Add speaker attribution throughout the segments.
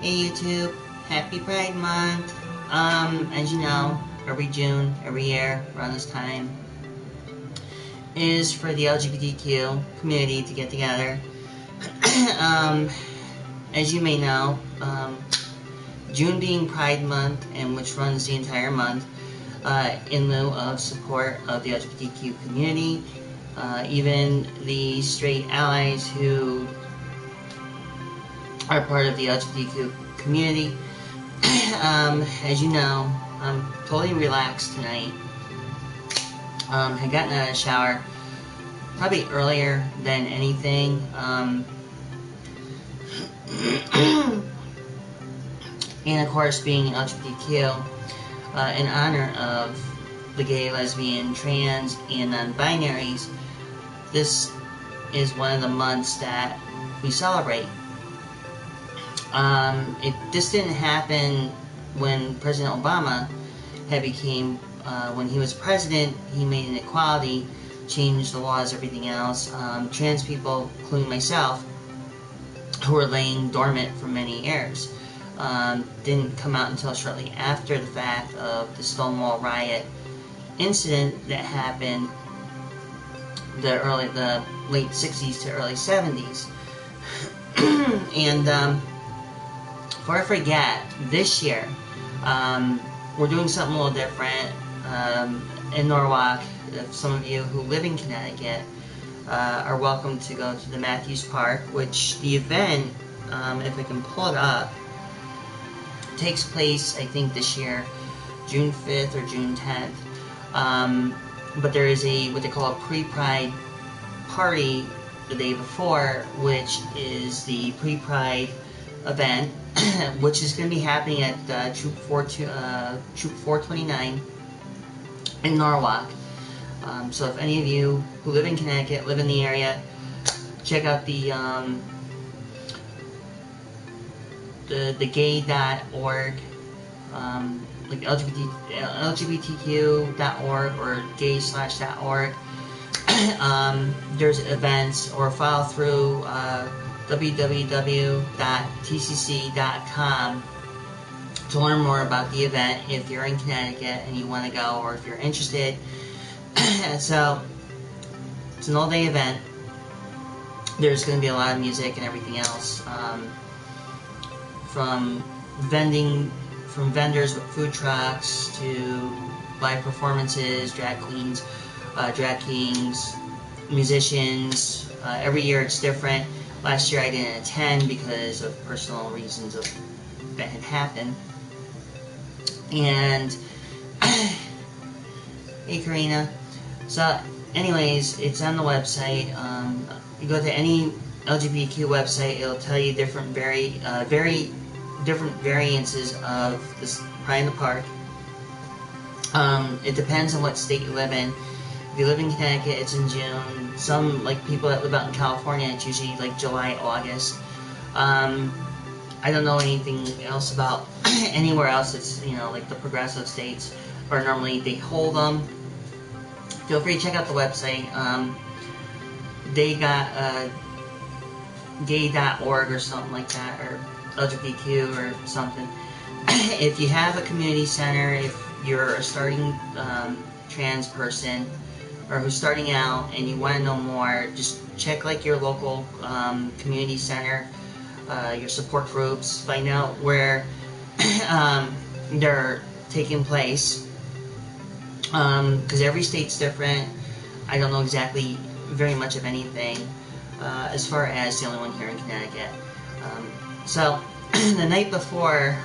Speaker 1: Hey YouTube, happy Pride Month. As you know, every June, every year, around this time, is for the LGBTQ community to get together. As you may know, June being Pride Month, and which runs the entire month, in lieu of support of the LGBTQ community, even the straight allies who are part of the LGBTQ community. As you know, I'm totally relaxed tonight. Had gotten out of the shower probably earlier than anything. And of course, being LGBTQ, in honor of the gay, lesbian, trans, and non-binaries, this is one of the months that we celebrate. This didn't happen when President Obama when he was president. He made an equality, changed the laws, everything else. Trans people, including myself, who were laying dormant for many years, didn't come out until shortly after the fact of the Stonewall riot incident that happened the late 60s to early 70s. And before I forget, this year we're doing something a little different in Norwalk. Some of you who live in Connecticut are welcome to go to the Matthews Park, which the event, if I can pull it up, takes place, I think, this year, June 5th or June 10th. But there is what they call a pre-Pride party the day before, which is the pre-Pride event, which is going to be happening at Troop 429 in Norwalk. So if any of you who live in Connecticut, live in the area, check out the gay.org, like LGBTQ.org or gay/.org. There's events, or file through www.tcc.com to learn more about the event if you're in Connecticut and you want to go, or if you're interested. So it's an all-day event. There's going to be a lot of music and everything else, from vendors with food trucks to live performances, drag queens, drag kings, musicians. Every year it's different. Last year I didn't attend because of personal reasons that had happened. And hey Karina. So anyways, it's on the website. You go to any LGBTQ website, it'll tell you different very different variances of this Pride in the Park. It depends on what state you live in. If you live in Connecticut, it's in June. Some, like people that live out in California, it's usually like July, August. I don't know anything else about anywhere else. It's, like the progressive states, or normally they hold them. Feel free to check out the website. They got gay.org or something like that, or LGBTQ or something. If you have a community center, if you're a starting trans person, or who's starting out and you want to know more, just check like your local community center, your support groups, find out where they're taking place, because every state's different. I don't know exactly very much of anything as far as the only one here in Connecticut. So the night before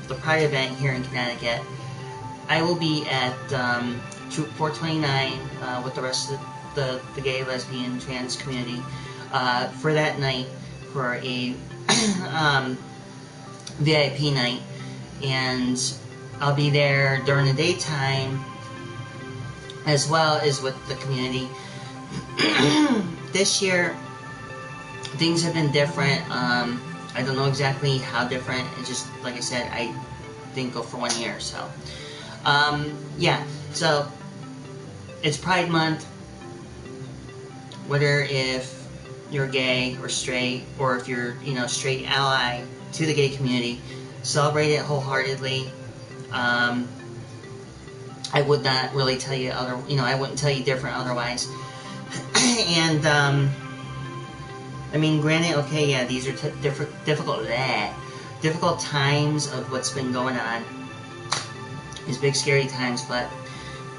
Speaker 1: the Pride event here in Connecticut, I will be at Troop 429 with the rest of the gay, lesbian, trans community for that night, for a VIP night. And I'll be there during the daytime as well as with the community. This year things have been different. I don't know exactly how different. It's just, like I said, I didn't go for 1 year, so yeah. So it's Pride Month. Whether if you're gay or straight, or if you're, straight ally, to the gay community. Celebrate it wholeheartedly. I would not really tell you I wouldn't tell you different otherwise. And I mean, granted, okay, yeah, these are difficult times of what's been going on. These big scary times, but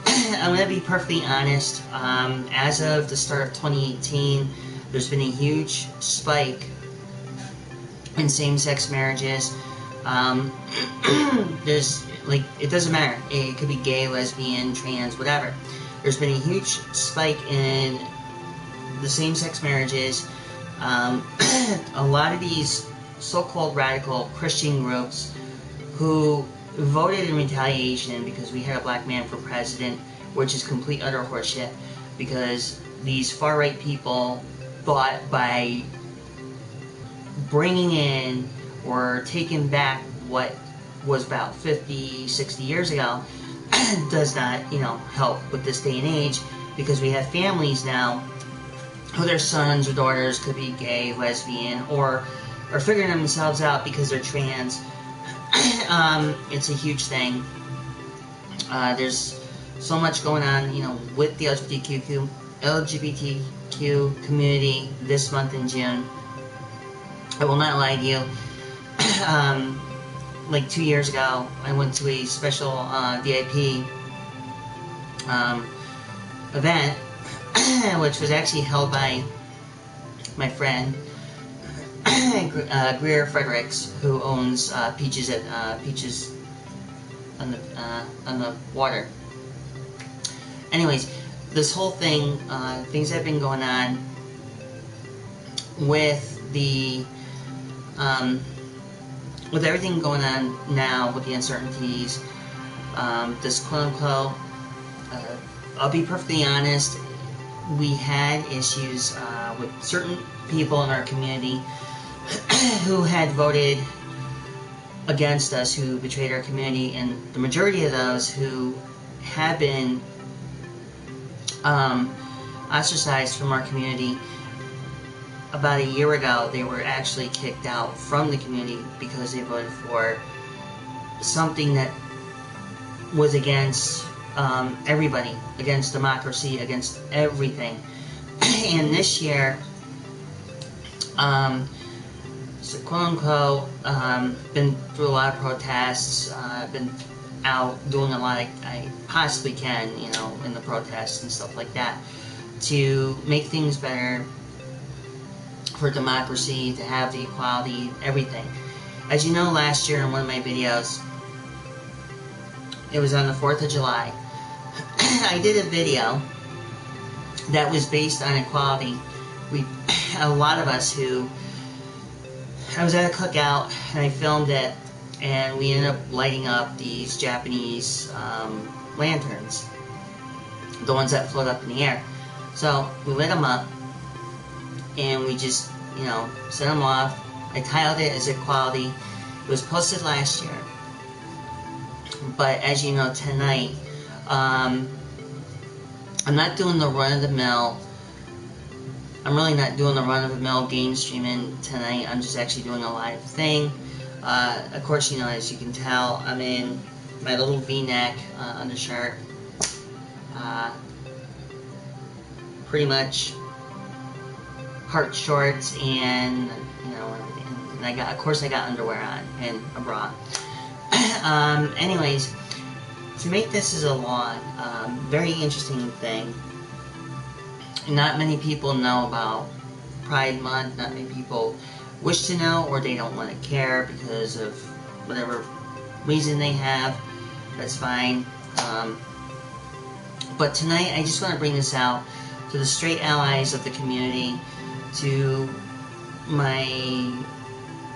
Speaker 1: I'm gonna be perfectly honest. As of the start of 2018, there's been a huge spike in same-sex marriages. There's, like, it doesn't matter. It could be gay, lesbian, trans, whatever. There's been a huge spike in the same-sex marriages. A lot of these so-called radical Christian groups who voted in retaliation because we had a black man for president, which is complete utter horseshit, because these far-right people thought by bringing in or taking back what was about 50, 60 years ago does not, help with this day and age, because we have families now who their sons or daughters could be gay, lesbian, or are figuring themselves out because they're trans. It's a huge thing. There's so much going on, with the LGBTQ community this month in June. I will not lie to you. Like 2 years ago, I went to a special VIP event, which was actually held by my friend Greer Fredericks, who owns Peaches on the water. Anyways, this whole thing, things that have been going on with the with everything going on now, with the uncertainties, this quote-unquote, I'll be perfectly honest, we had issues with certain people in our community who had voted against us, who betrayed our community, and the majority of those who have been ostracized from our community. About a year ago, they were actually kicked out from the community because they voted for something that was against everybody, against democracy, against everything. And this year, so quote-unquote, been through a lot of protests, been out doing a lot I possibly can, in the protests and stuff like that, to make things better for democracy, to have the equality, everything. As you know, last year in one of my videos, it was on the 4th of July, I did a video that was based on equality. A lot of us I was at a cookout and I filmed it, and we ended up lighting up these Japanese lanterns, the ones that float up in the air. So we lit them up, and we just, set them off. I titled it as equality. It was posted last year. But as you know, tonight, I'm not doing the run-of-the-mill. I'm really not doing the run-of-the-mill game streaming tonight. I'm just actually doing a live thing. Of course, as you can tell, I'm in my little V-neck undershirt. Pretty much heart shorts and everything. And of course I got underwear on and a bra. Anyways, to make this as a long, very interesting thing. Not many people know about Pride Month. Not many people wish to know, or they don't want to care because of whatever reason they have. That's fine. But tonight I just want to bring this out to the straight allies of the community, to my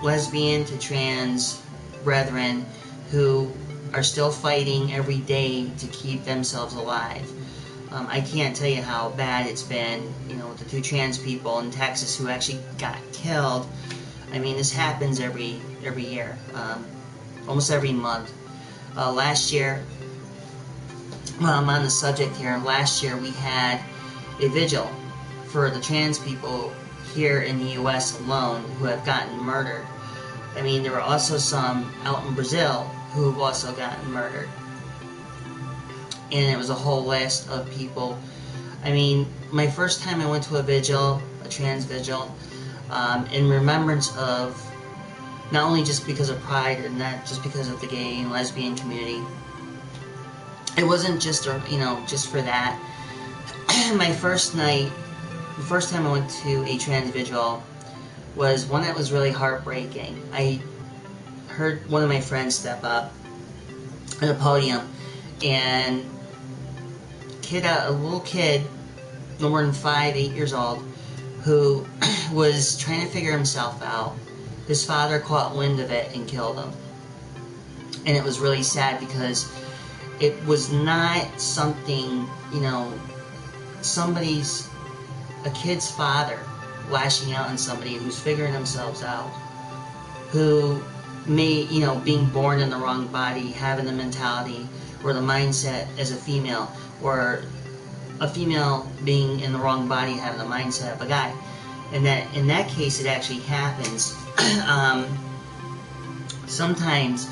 Speaker 1: lesbian to trans brethren who are still fighting every day to keep themselves alive. I can't tell you how bad it's been, with the 2 trans people in Texas who actually got killed. I mean, this happens every year, almost every month. Last year, well, I'm on the subject here. Last year we had a vigil for the trans people here in the U.S. alone who have gotten murdered. I mean, there were also some out in Brazil who have also gotten murdered. And it was a whole list of people. I mean, my first time I went to a vigil, a trans vigil, in remembrance of, not only just because of pride and not just because of the gay and lesbian community. It wasn't just, just for that. My first night, the first time I went to a trans vigil was one that was really heartbreaking. I heard one of my friends step up at a podium, and a little kid, no more than 5, 8 years old, who was trying to figure himself out. His father caught wind of it and killed him. And it was really sad because it was not something, a kid's father lashing out on somebody who's figuring themselves out, who may, being born in the wrong body, having the mentality or the mindset as a female, or a female being in the wrong body having the mindset of a guy. And that in that case, it actually happens. Sometimes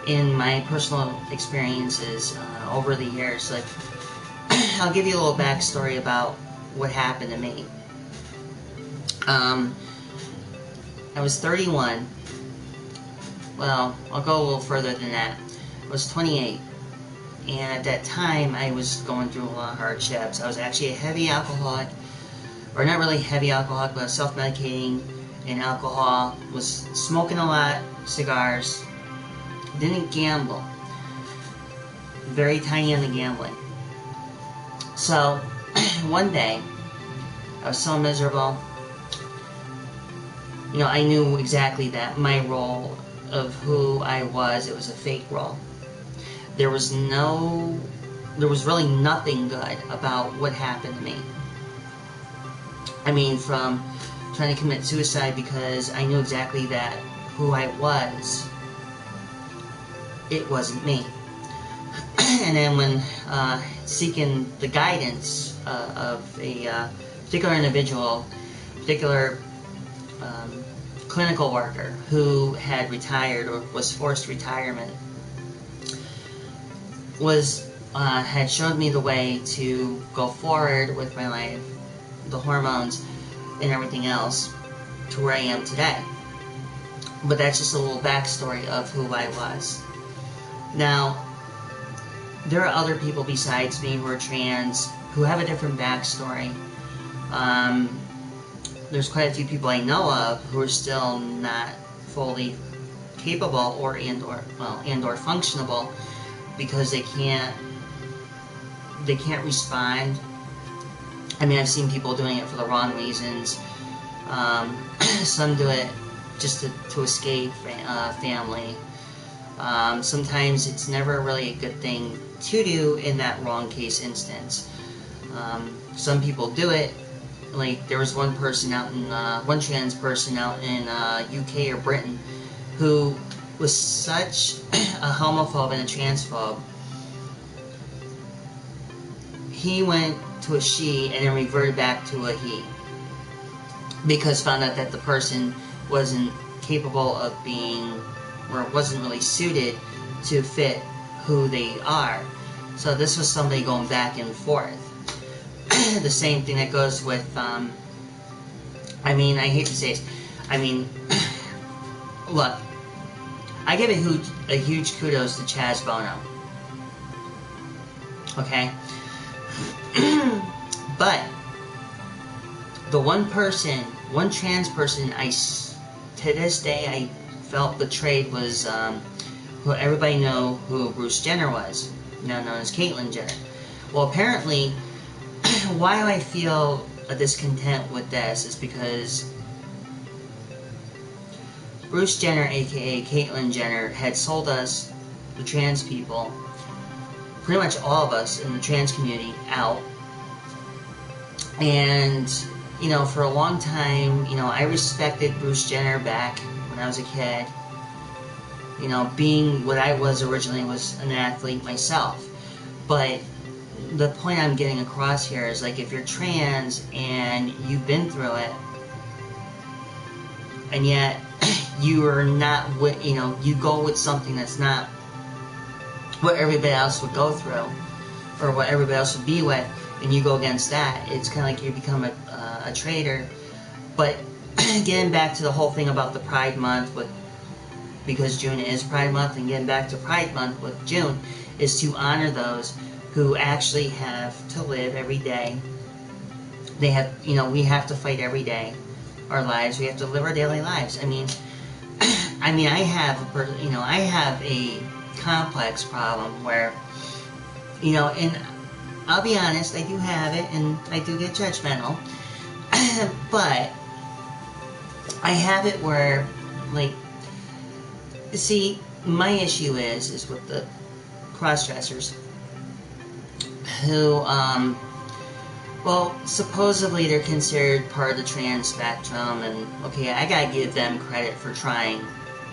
Speaker 1: in my personal experiences over the years, like, I'll give you a little backstory about what happened to me. I was 31. Well, I'll go a little further than that. I was 28. And at that time, I was going through a lot of hardships. I was actually a heavy alcoholic, or not really heavy alcoholic, but self-medicating in alcohol. Was smoking a lot, cigars. Didn't gamble. Very tiny on the gambling. So, one day, I was so miserable. I knew exactly that my role of who I was, it was a fake role. There was really nothing good about what happened to me. I mean, from trying to commit suicide because I knew exactly that who I was, it wasn't me. And then when seeking the guidance of a particular individual, particular clinical worker who had retired or was forced retirement, had showed me the way to go forward with my life, the hormones and everything else, to where I am today. But that's just a little backstory of who I was. Now, there are other people besides me who are trans who have a different backstory. There's quite a few people I know of who are still not fully capable and or functionable because they can't respond. I mean, I've seen people doing it for the wrong reasons. Some do it just to escape family. Sometimes it's never really a good thing to do in that wrong case instance. Some people do it. Like, there was one trans person out in UK or Britain who was such a homophobe and a transphobe. He went to a she and then reverted back to a he because found out that the person wasn't capable of being, or wasn't really suited to fit who they are. So this was somebody going back and forth. The same thing that goes with, I mean, I hate to say it, I mean, look, I give a huge kudos to Chaz Bono. Okay? But the one trans person to this day I felt betrayed was who everybody know who Bruce Jenner was, now known as Caitlyn Jenner. Well, apparently, why I feel a discontent with this is because Bruce Jenner, aka Caitlyn Jenner, had sold us, the trans people, pretty much all of us in the trans community, out. And, for a long time, I respected Bruce Jenner back when I was a kid. Being what I was originally was an athlete myself. But the point I'm getting across here is, like, if you're trans and you've been through it, and yet you are not with, you go with something that's not what everybody else would go through, or what everybody else would be with, and you go against that, it's kind of like you become a traitor. But getting back to the whole thing about the Pride Month, because June is Pride Month, and getting back to Pride Month with June, is to honor those who actually have to live every day. They have, we have to fight every day, our lives. We have to live our daily lives. I mean, I have a complex problem where, and I'll be honest, I do have it, and I do get judgmental, but I have it where, like, see, my issue is with the cross-dressers who, well, supposedly they're considered part of the trans spectrum, and okay, I gotta give them credit for trying.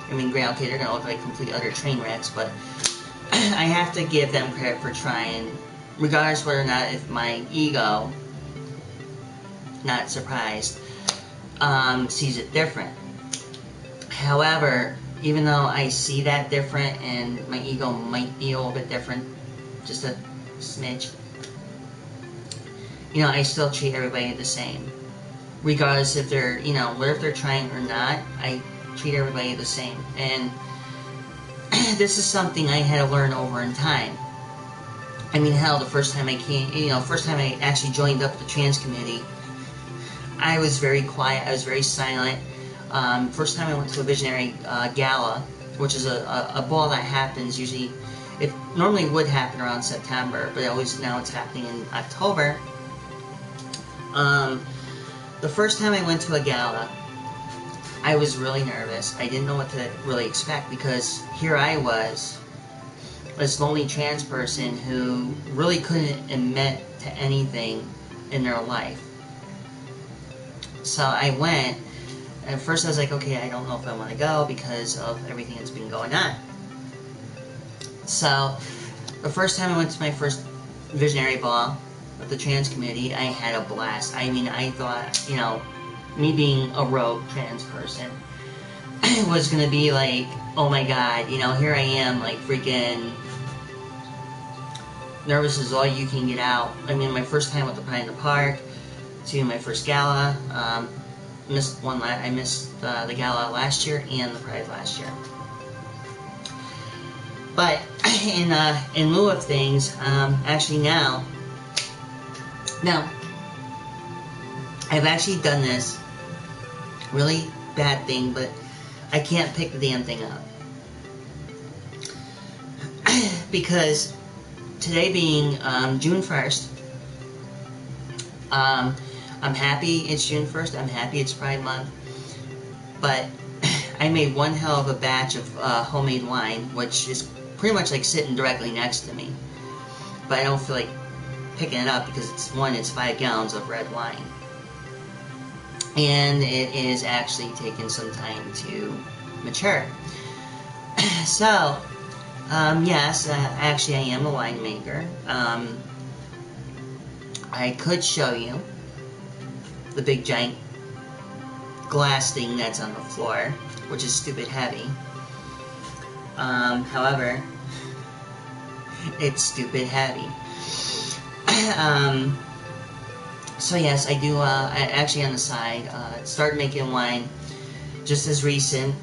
Speaker 1: I mean, okay, they're gonna look like complete utter train wrecks, but I have to give them credit for trying, regardless whether or not, if my ego, not surprised, sees it different. However, even though I see that different, and my ego might be a little bit different, just a smidge, I still treat everybody the same. Regardless if they're, whether if they're trying or not, I treat everybody the same. And this is something I had to learn over in time. I mean, hell, the first time I came, first time I actually joined up the trans community, I was very quiet, I was very silent. First time I went to a visionary gala, which is a ball that happens usually, it normally would happen around September, but now it's happening in October. The first time I went to a gala, I was really nervous. I didn't know what to really expect, because here I was, this lonely trans person who really couldn't admit to anything in their life. So I went, and at first I was like, okay, I don't know if I want to go because of everything that's been going on. So, the first time I went to my first visionary ball with the trans community, I had a blast. I mean, I thought, me being a rogue trans person was going to be like, oh my god, here I am, like, freaking nervous as all you can get out. I mean, my first time with the Pride in the Park, to my first gala, I missed the gala last year and the Pride last year. But in lieu of things, actually now, I've actually done this really bad thing, but I can't pick the damn thing up. Because today being June 1st, I'm happy it's June 1st, I'm happy it's Pride Month, but I made one hell of a batch of homemade wine, which is pretty much like sitting directly next to me. But I don't feel like picking it up because it's 5 gallons of red wine. And it is actually taking some time to mature. So, yes, actually I am a winemaker. I could show you the big giant glass thing that's on the floor, which is stupid heavy. However, it's stupid heavy. So yes, I do, I actually on the side, started making wine just as recent,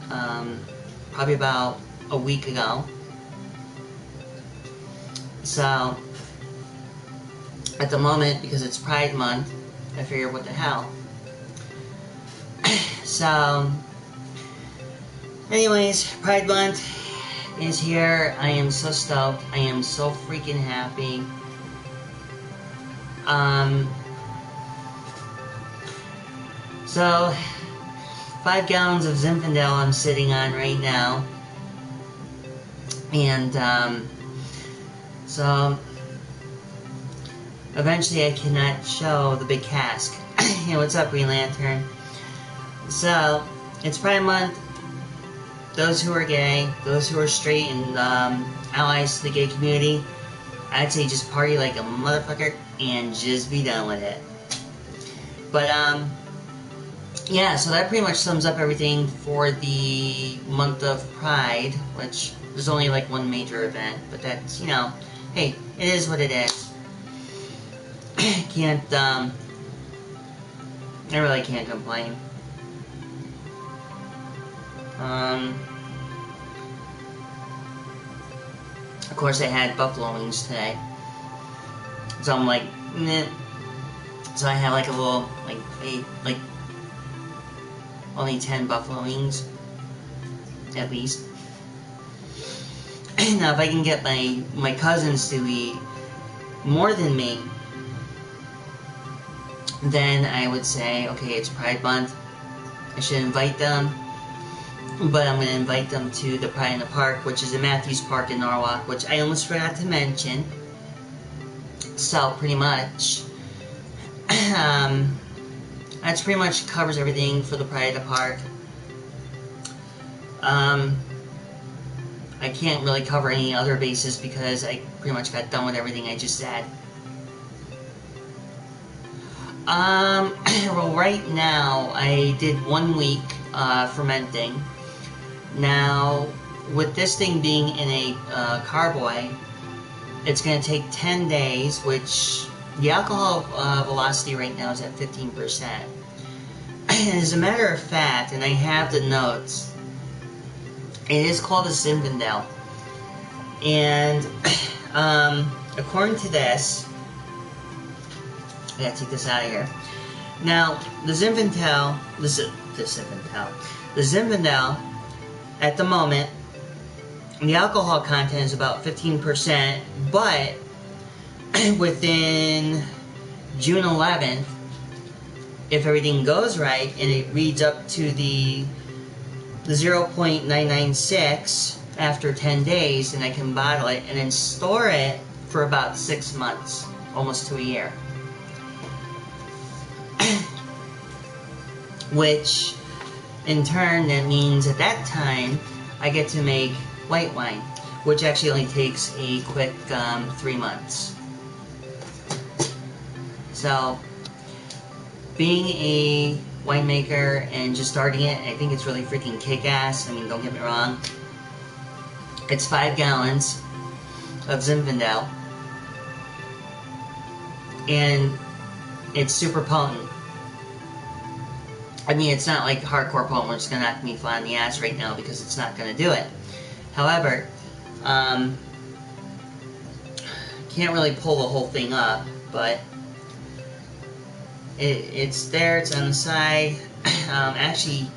Speaker 1: probably about a week ago. So, at the moment, because it's Pride Month, I figure, what the hell. So, anyways, Pride Month is here. I am so stoked. I am so freaking happy. So, 5 gallons of Zinfandel I'm sitting on right now. And, so, eventually I cannot show the big cask. Hey, what's up, Green Lantern? So, it's Pride Month. Those who are gay, those who are straight and allies to the gay community, I'd say just party like a motherfucker and just be done with it. But, yeah, so that pretty much sums up everything for the month of Pride, which there's only like one major event, but that's, you know, hey, it is what it is. Can't, I really can't complain. Of course I had buffalo wings today. So I'm like, meh. So I had like a little, like, only 10 buffalo wings, at least. Now if I can get my cousins to eat more than me, then I would say, okay, it's Pride Month. I should invite them, but I'm going to invite them to the Pride in the Park, which is in Matthews Park in Norwalk, which I almost forgot to mention. So pretty much, that's pretty much covers everything for the Pride of the Park. I can't really cover any other bases because I pretty much got done with everything I just said. Well, right now I did 1 week fermenting. Now, with this thing being in a carboy, it's going to take 10 days, which the alcohol velocity right now is at 15%. And as a matter of fact, and I have the notes, it is called a Zinfandel. And according to this, I gotta take this out of here. Now, the Zinfandel, at the moment, the alcohol content is about 15%, but within June 11th, if everything goes right and it reads up to the 0.996 after 10 days, then I can bottle it and then store it for about 6 months, almost to a year. Which, in turn, that means at that time, I get to make white wine, which actually only takes a quick 3 months. So, being a winemaker and just starting it, I think it's really freaking kick-ass. I mean, don't get me wrong. It's 5 gallons of Zinfandel, and it's super potent. I mean, it's not like hardcore potent where it's going to knock me flat on the ass right now, because it's not going to do it. However, can't really pull the whole thing up, but it's there, it's on the side. Actually, it'd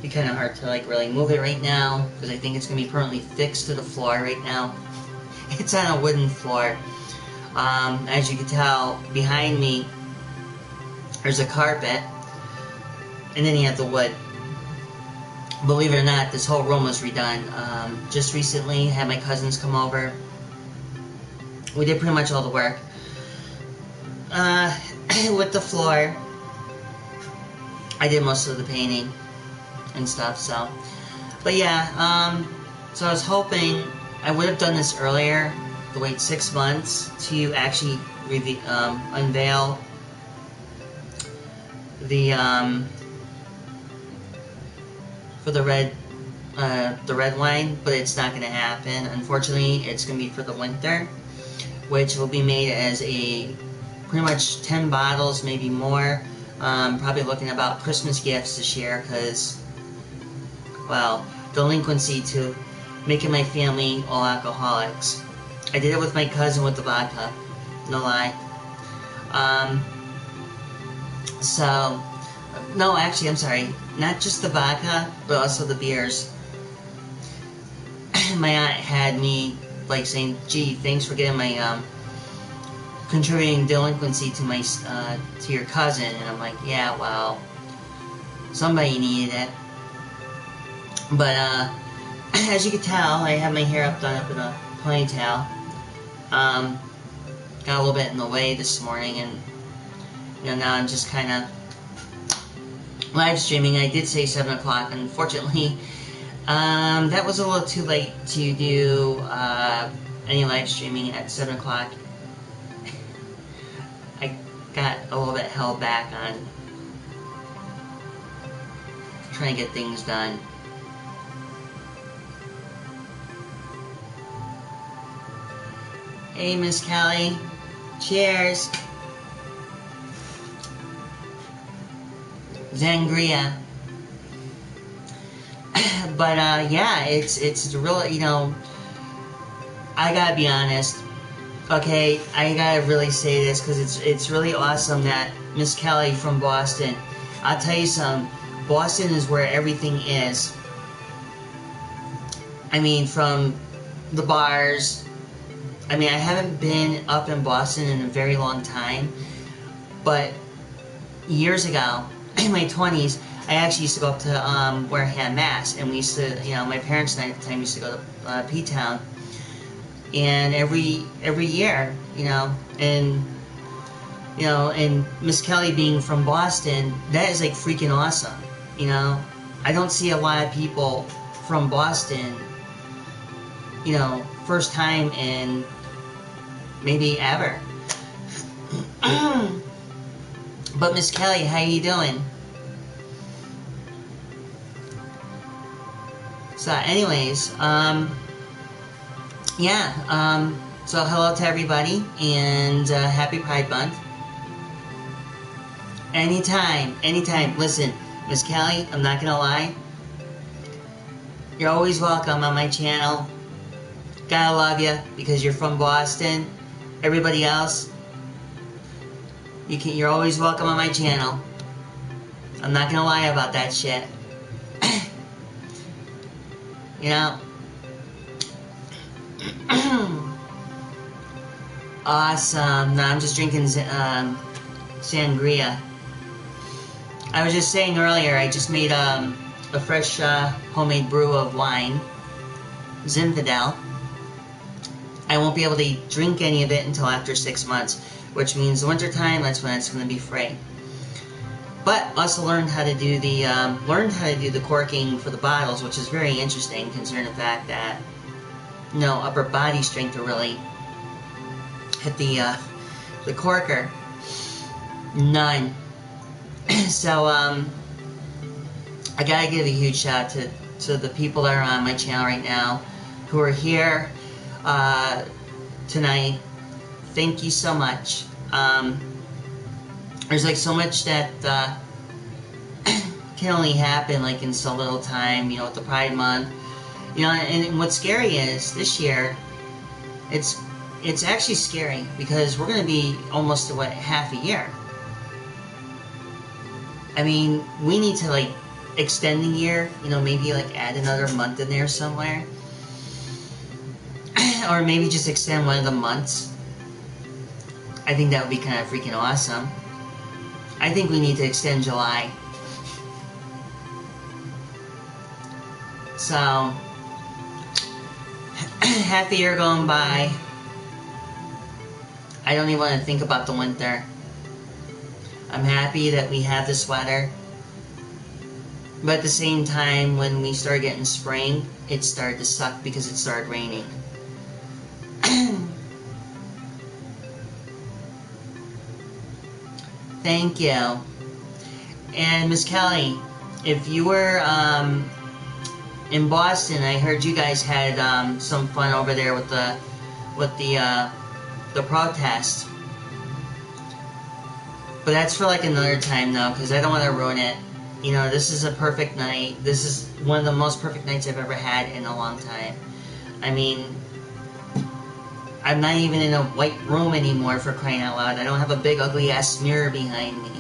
Speaker 1: be kind of hard to like really move it right now, because I think it's going to be permanently fixed to the floor right now. It's on a wooden floor. As you can tell, behind me, there's a carpet. And then you have the wood. Believe it or not, this whole room was redone. Just recently, had my cousins come over. We did pretty much all the work. With the floor, I did most of the painting and stuff, so. But yeah, so I was hoping I would have done this earlier, to wait 6 months to actually unveil the, for the red wine, but it's not going to happen. Unfortunately, it's going to be for the winter, which will be made as a pretty much 10 bottles, maybe more. Probably looking about Christmas gifts this year, because, well, delinquency to making my family all alcoholics. I did it with my cousin with the vodka, no lie. So, no, actually, I'm sorry. Not just the vodka, but also the beers. My aunt had me, like, saying, gee, thanks for getting my, contributing delinquency to my, to your cousin. And I'm like, yeah, well, somebody needed it. But, as you can tell, I have my hair done up in a ponytail. Got a little bit in the way this morning, and, you know, now I'm just kind of live streaming. I did say 7 o'clock, unfortunately. That was a little too late to do any live streaming at 7 o'clock. I got a little bit held back on trying to get things done. Hey, Miss Kelly. Cheers. Sangria. But yeah, it's really, you know, I gotta be honest. Okay, I gotta really say this because it's really awesome that Miss Kelly from Boston. I'll tell you something. Boston is where everything is. I mean, from the bars. I mean, I haven't been up in Boston in a very long time, but years ago, in my 20s, I actually used to go up to Wareham, Mass, and we used to, you know, my parents and I at the time used to go to P-Town, and every year, you know, and Miss Kelly being from Boston, that is like freaking awesome, you know. I don't see a lot of people from Boston, you know, first time in maybe ever. But Miss Kelly, how you doing? So anyways, yeah, so hello to everybody, and happy Pride Month. Anytime. Listen, Miss Kelly, I'm not gonna lie. You're always welcome on my channel. Gotta love you because you're from Boston. Everybody else, you're always welcome on my channel. I'm not gonna lie about that shit. You know? Awesome. No, I'm just drinking sangria. I was just saying earlier, I just made a fresh homemade brew of wine, Zinfandel. I won't be able to drink any of it until after 6 months, which means the winter time, that's when it's going to be free. But also learned how to do the corking for the bottles, which is very interesting considering the fact that no upper body strength to really hit the corker. None. So I gotta give a huge shout out to the people that are on my channel right now who are here tonight. Thank you so much. There's like so much that can only happen like in so little time, you know, with the Pride Month. You know, and what's scary is this year, it's actually scary because we're going to be almost to half a year. I mean, we need to like extend the year, you know, maybe like add another month in there somewhere. Or maybe just extend one of the months. I think that would be kind of freaking awesome. I think we need to extend July. So, half the year going by. I don't even want to think about the winter. I'm happy that we have this weather. But at the same time, when we started getting spring, it started to suck because it started raining. Thank you. And Miss Kelly, if you were in Boston, I heard you guys had some fun over there with the protest. But that's for like another time though, because I don't want to ruin it. You know, this is a perfect night. This is one of the most perfect nights I've ever had in a long time. I mean, I'm not even in a white room anymore, for crying out loud. I don't have a big ugly ass mirror behind me.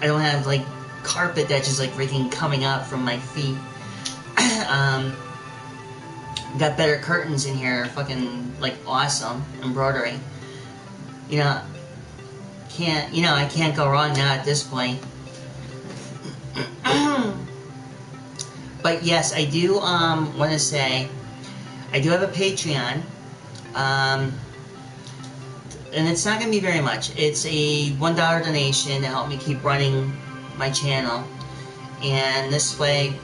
Speaker 1: I don't have like carpet that's just like freaking coming up from my feet. Got better curtains in here, fucking like awesome embroidery. You know, I can't go wrong now at this point. But yes, I do want to say I do have a Patreon. And it's not going to be very much. It's a $1 donation to help me keep running my channel. And this way,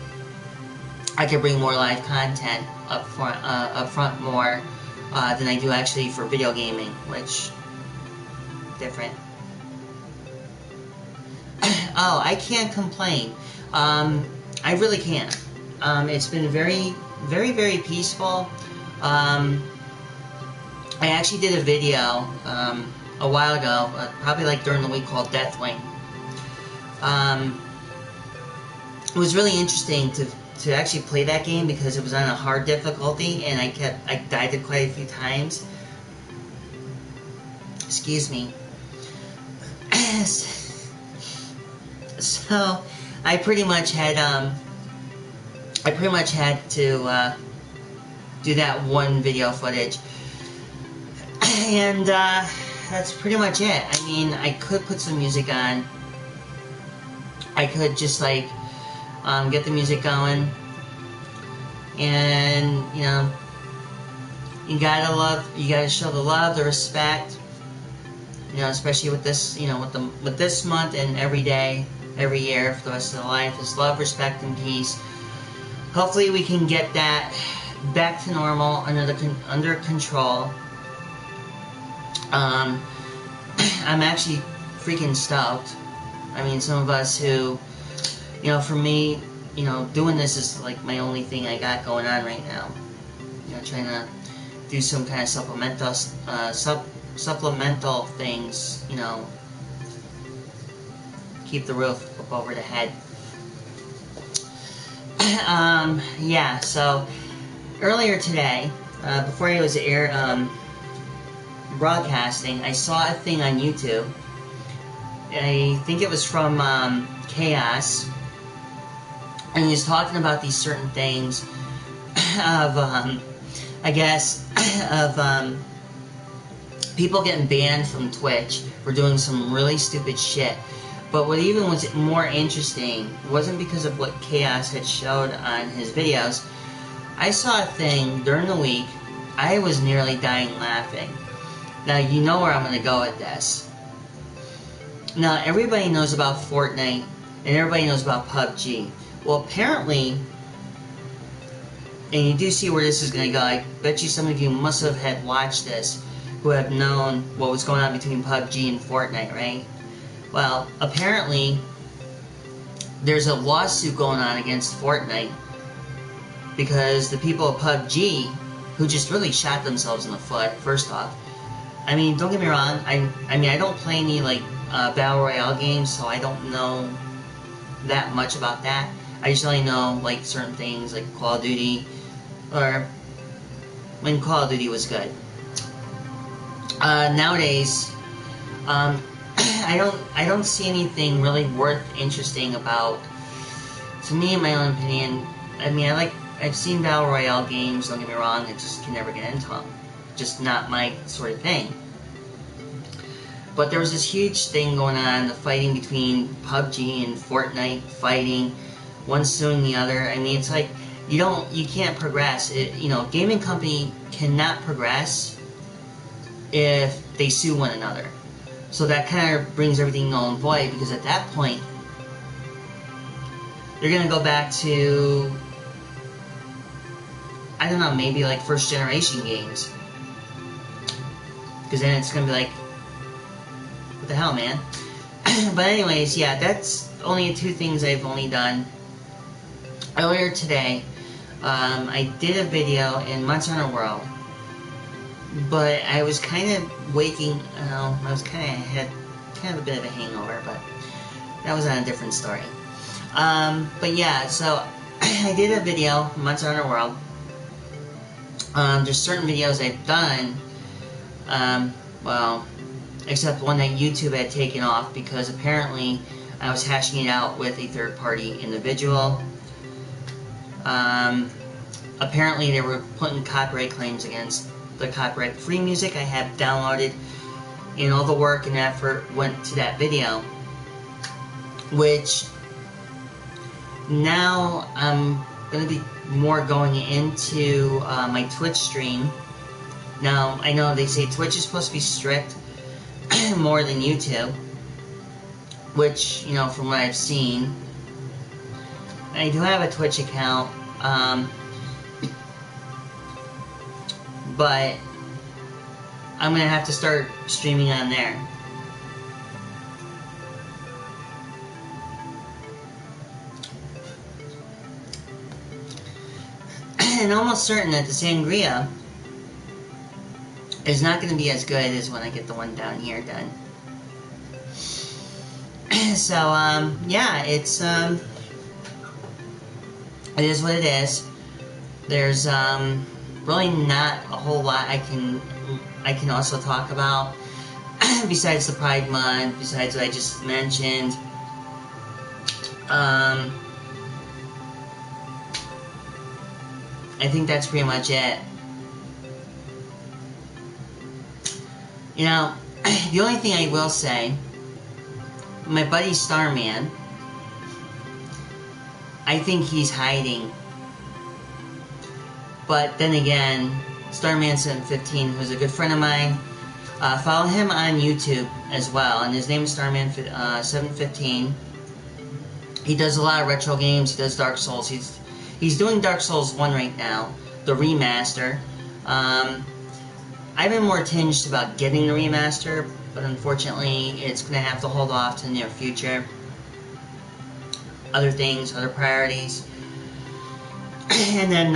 Speaker 1: I can bring more live content up front more than I do actually for video gaming, which different. Oh, I can't complain. I I really can't. It's been very, very, very peaceful. I actually did a video a while ago, probably like during the week, called Deathwing. It was really interesting to actually play that game because it was on a hard difficulty, and I died it quite a few times. Excuse me. So I pretty much had to do that one video footage, and that's pretty much it. I mean, I could put some music on. I could just like get the music going, and you know, you gotta show the love, the respect. You know, especially with this, you know, with this month and every day, every year for the rest of the life, is love, respect, and peace. Hopefully, we can get that back to normal, under control. I'm actually freaking stoked. I mean, some of us who, you know, for me, you know, doing this is like my only thing I got going on right now. You know, trying to do some kind of supplemental things, you know, keep the roof up over the head. Yeah, so earlier today, before I was broadcasting, I saw a thing on YouTube. I think it was from Chaos, and he was talking about these certain things of, I guess, of people getting banned from Twitch for doing some really stupid shit. But what even was more interesting wasn't because of what Chaos had showed on his videos. I saw a thing during the week. I was nearly dying laughing. Now, you know where I'm going to go with this. Now, everybody knows about Fortnite, and everybody knows about PUBG. Well, apparently, and you do see where this is going to go. I bet you some of you must have had watched this, who have known what was going on between PUBG and Fortnite, right? Well, apparently, there's a lawsuit going on against Fortnite because the people of PUBG, who just really shot themselves in the foot, first off. I mean, don't get me wrong, I mean, I don't play any, like, Battle Royale games, so I don't know that much about that. I just only know, like, certain things, like Call of Duty, or when Call of Duty was good. Nowadays, I don't see anything really worth interesting about. To me, in my own opinion, I mean, I've seen Battle Royale games, don't get me wrong, I just can never get into them. Just not my sort of thing. But there was this huge thing going on, the fighting between PUBG and Fortnite, fighting, one suing the other. I mean, it's like, you can't progress. You know, a gaming company cannot progress if they sue one another. So that kind of brings everything null and void, because at that point, you're going to go back to, I don't know, maybe like first generation games. Because then it's going to be like, what the hell, man? But anyways, yeah, that's only two things I've only done. Earlier today, I did a video in Monster Hunter World, but I was kind of waking, I was had a bit of a hangover, but that was on a different story. But yeah, so I did a video in Monster Hunter World. There's certain videos I've done, well, except one that YouTube had taken off because apparently I was hashing it out with a third-party individual. Apparently they were putting copyright claims against the copyright-free music I have downloaded, and all the work and effort went to that video, which now I'm going to be more going into my Twitch stream. Now, I know they say Twitch is supposed to be strict more than YouTube, which, you know, from what I've seen. I do have a Twitch account, but I'm going to have to start streaming on there. and almost certain that the sangria is not going to be as good as when I get the one down here done. So, yeah, it is what it is. There's, really not a whole lot I can also talk about besides the Pride Month, besides what I just mentioned. I think that's pretty much it. You know, the only thing I will say, my buddy Starman, I think he's hiding. But then again, Starman715, who's a good friend of mine, follow him on YouTube as well, and his name is Starman715. He does a lot of retro games. He does Dark Souls. He's doing Dark Souls 1 right now, the remaster. I've been more tinged about getting the remaster, but unfortunately, it's going to have to hold off to the near future. Other things, other priorities. And then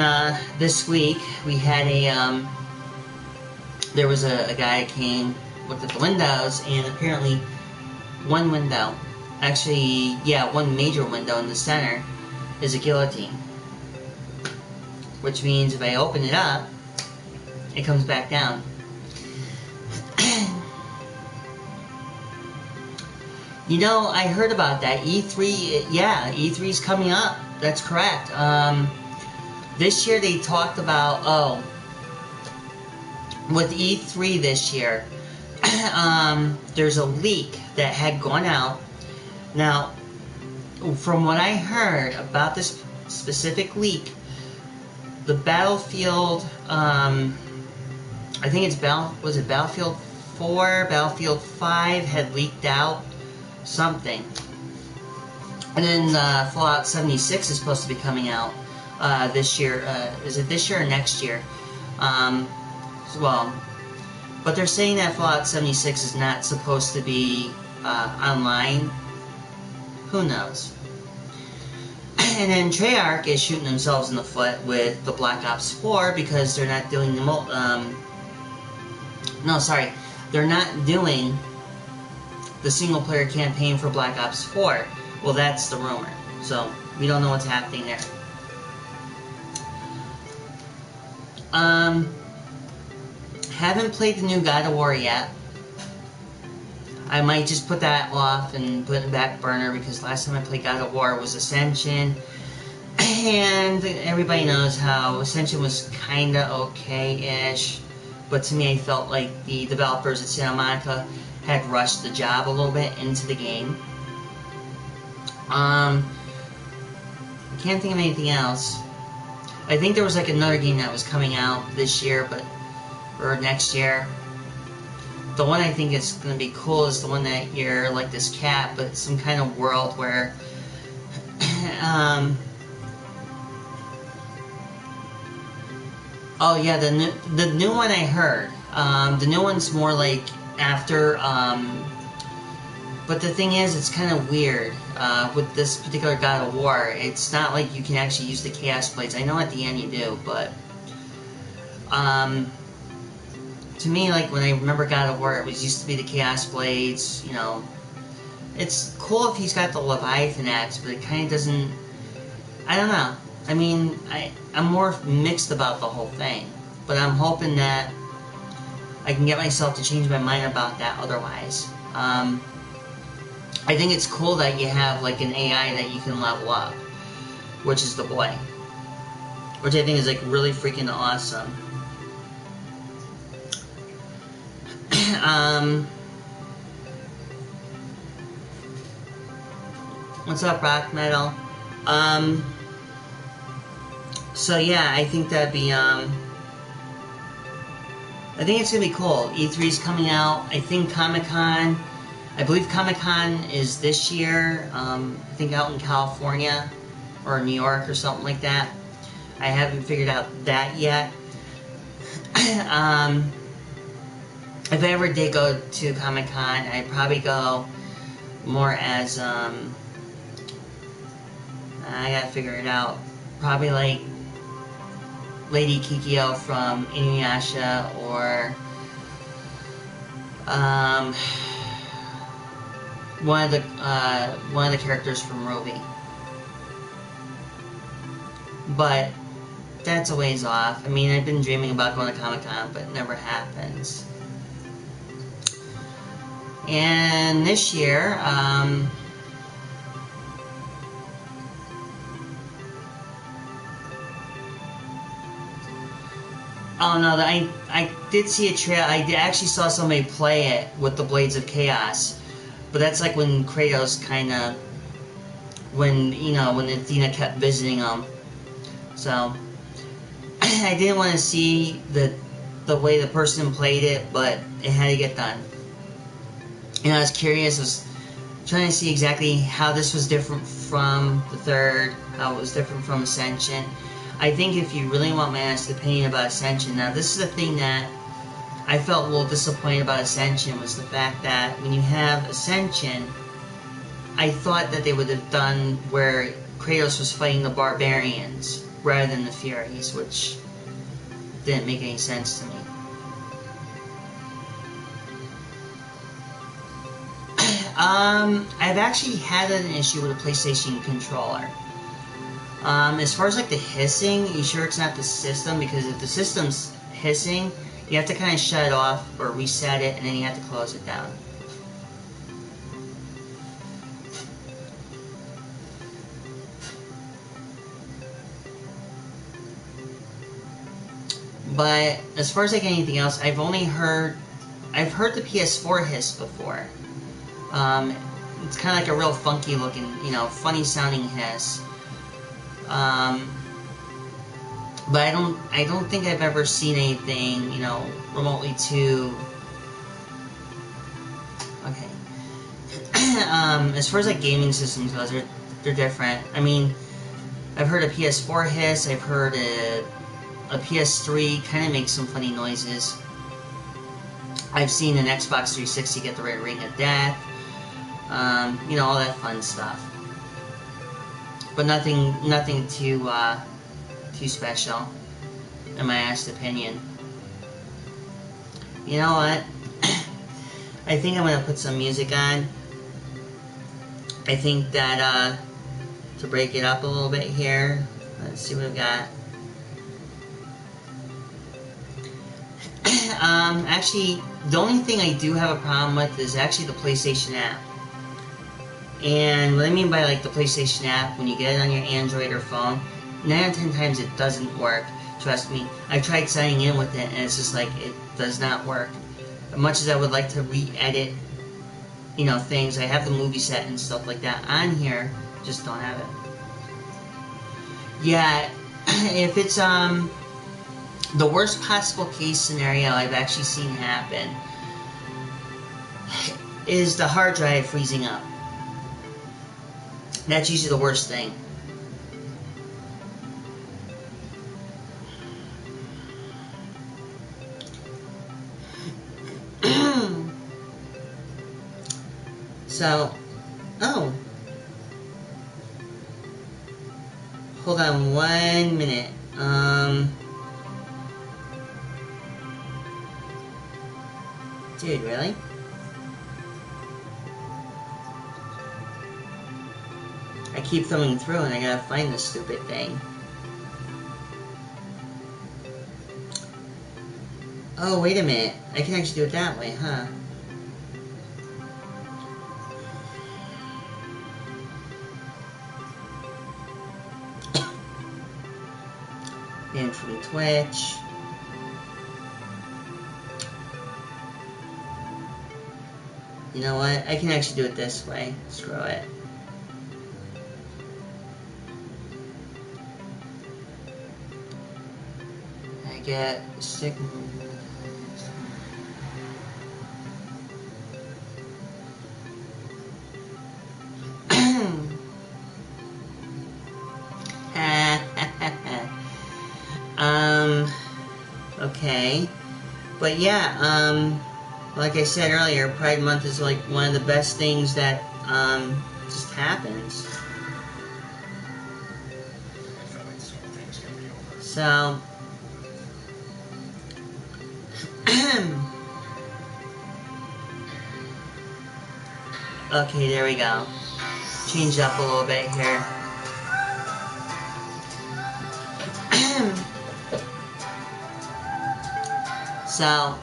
Speaker 1: this week we had there was a guy came, looked at the windows, and apparently one window, actually, yeah, one major window in the center is a guillotine. Which means if I open it up, it comes back down. You know, I heard about that. E3, yeah, E3's coming up. That's correct. This year they talked about, with E3 this year, there's a leak that had gone out. Now, from what I heard about this specific leak, the Battlefield, I think it's was it Battlefield 4, Battlefield 5 had leaked out something. And then Fallout 76 is supposed to be coming out this year. Is it this year or next year? Well, but they're saying that Fallout 76 is not supposed to be online. Who knows? And then Treyarch is shooting themselves in the foot with the Black Ops 4 because they're not doing the they're not doing the single player campaign for Black Ops 4. Well, that's the rumor. So we don't know what's happening there. Haven't played the new God of War yet. I might just put that off and put it in the back burner because last time I played God of War was Ascension. And everybody knows how Ascension was kinda okay-ish. But to me, I felt like the developers at Santa Monica had rushed the job a little bit into the game. I can't think of anything else. I think there was like another game that was coming out this year, or next year. The one I think is going to be cool is the one that you're like this cat, but it's some kind of world where oh yeah, the new one I heard. The new one's more like after, but the thing is, it's kind of weird with this particular God of War. It's not like you can actually use the Chaos Blades. I know at the end you do, but to me, like when I remember God of War, it used to be the Chaos Blades. You know, it's cool if he's got the Leviathan axe, but it kind of doesn't. I don't know. I mean, I'm more mixed about the whole thing, but I'm hoping that I can get myself to change my mind about that otherwise. I think it's cool that you have like an AI that you can level up, which is the boy. Which I think is like really freaking awesome. What's up, Rock Metal? So yeah, I think that'd be, I think it's gonna be cool. E3's coming out. I think Comic-Con, I believe Comic-Con is this year, I think out in California, or New York, or something like that. I haven't figured out that yet. If I ever did go to Comic-Con, I'd probably go more as, I gotta figure it out. Probably like Lady Kikyo from Inuyasha, or one of the characters from Ruby. But that's a ways off. I mean, I've been dreaming about going to Comic-Con, but it never happens. And this year, oh no, I did see a trailer. I actually saw somebody play it with the Blades of Chaos, but that's like when Kratos kind of, when Athena kept visiting him. So I didn't want to see the way the person played it, but it had to get done. And I was curious, I was trying to see exactly how this was different from the third, how it was different from Ascension. I think if you really want my honest opinion about Ascension, now this is the thing that I felt a little disappointed about Ascension, was the fact that when you have Ascension, I thought that they would have done where Kratos was fighting the barbarians rather than the Furies, which didn't make any sense to me. I've actually had an issue with a PlayStation controller. As far as like the hissing, you sure it's not the system? Because if the system's hissing, you have to kind of shut it off or reset it, and then you have to close it down. But as far as like anything else, I've heard the PS4 hiss before. It's kind of like a real funky looking, funny sounding hiss. But I don't think I've ever seen anything, remotely too. Okay. As far as like gaming systems goes, they're different. I mean, I've heard a PS4 hiss. I've heard a PS3 kind of makes some funny noises. I've seen an Xbox 360 get the red ring of death. All that fun stuff. But nothing too special, in my honest opinion. You know what? I think I'm gonna put some music on. I think that to break it up a little bit here. Let's see what we've got. Actually, the only thing I do have a problem with is actually the PlayStation app. And what I mean by like the PlayStation app, when you get it on your Android or phone, 9 out of 10 times it doesn't work. Trust me. I tried signing in with it, and it's just like, it does not work. As much as I would like to re-edit, things, I have the movie set and stuff like that on here, just don't have it. Yeah, if it's the worst possible case scenario I've actually seen happen is the hard drive freezing up. That's usually the worst thing. So, oh. Hold on 1 minute. Dude, really? I keep thumbing through and I gotta find this stupid thing. Oh, wait a minute. I can actually do it that way, huh? And from Twitch. You know what? I can actually do it this way. Screw it. I get sick. Okay. But yeah, like I said earlier, Pride Month is like one of the best things that just happens. So Okay, there we go. Change up a little bit here. So,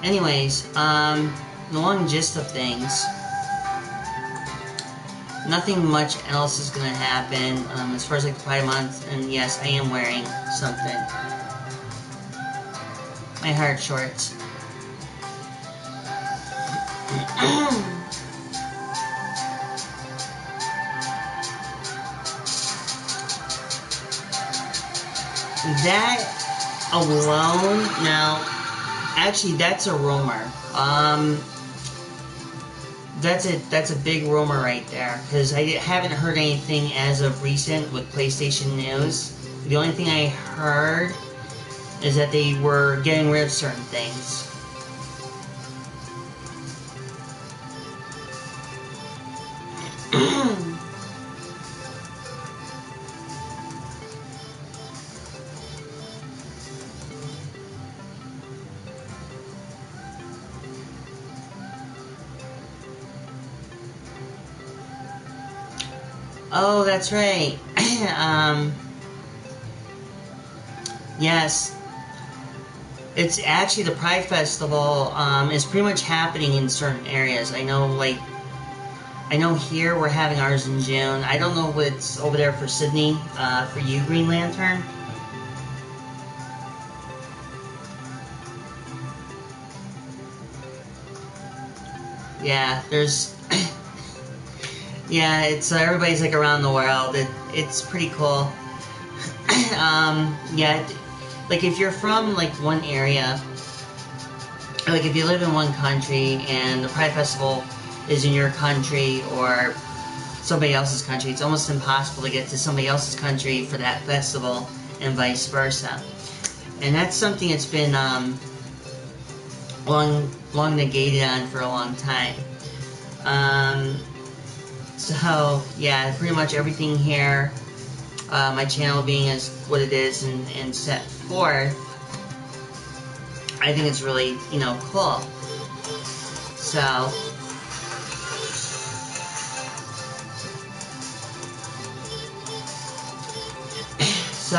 Speaker 1: anyways, the long gist of things, nothing much else is gonna happen as far as like the Pride Month. And yes, I am wearing something. My heart shorts. That alone, now, actually, that's a rumor. That's a big rumor right there, because I haven't heard anything as of recent with PlayStation News. The only thing I heard is that they were getting rid of certain things. Oh, that's right. Yes. It's actually the Pride Festival is pretty much happening in certain areas. I know here we're having ours in June. I don't know what's over there for Sydney, for you, Green Lantern. Yeah, there's... yeah, it's everybody's like around the world. It's pretty cool. Yeah, like if you're from like one area, like if you live in one country and the Pride Festival is in your country or somebody else's country, it's almost impossible to get to somebody else's country for that festival and vice versa. And that's something that's been long negated on for a long time. So yeah, pretty much everything here, my channel being as what it is and set forth, I think it's really, you know, cool. So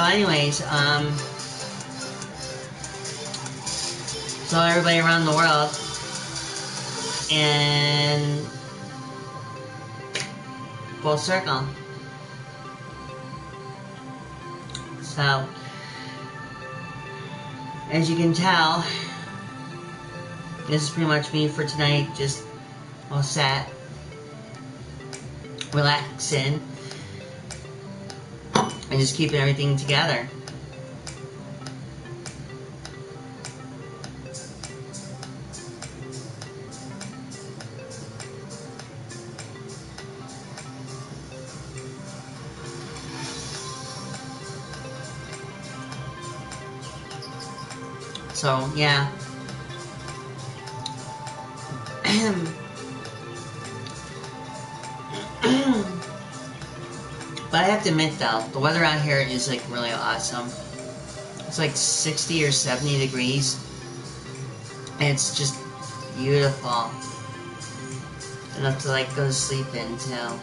Speaker 1: anyways, so everybody around the world, and full circle. So, as you can tell, this is pretty much me for tonight, just all sat, relaxing, and just keeping everything together. So, yeah. But I have to admit though, the weather out here is like really awesome. It's like 60 or 70 degrees. And it's just beautiful. Enough to like go to sleep in too.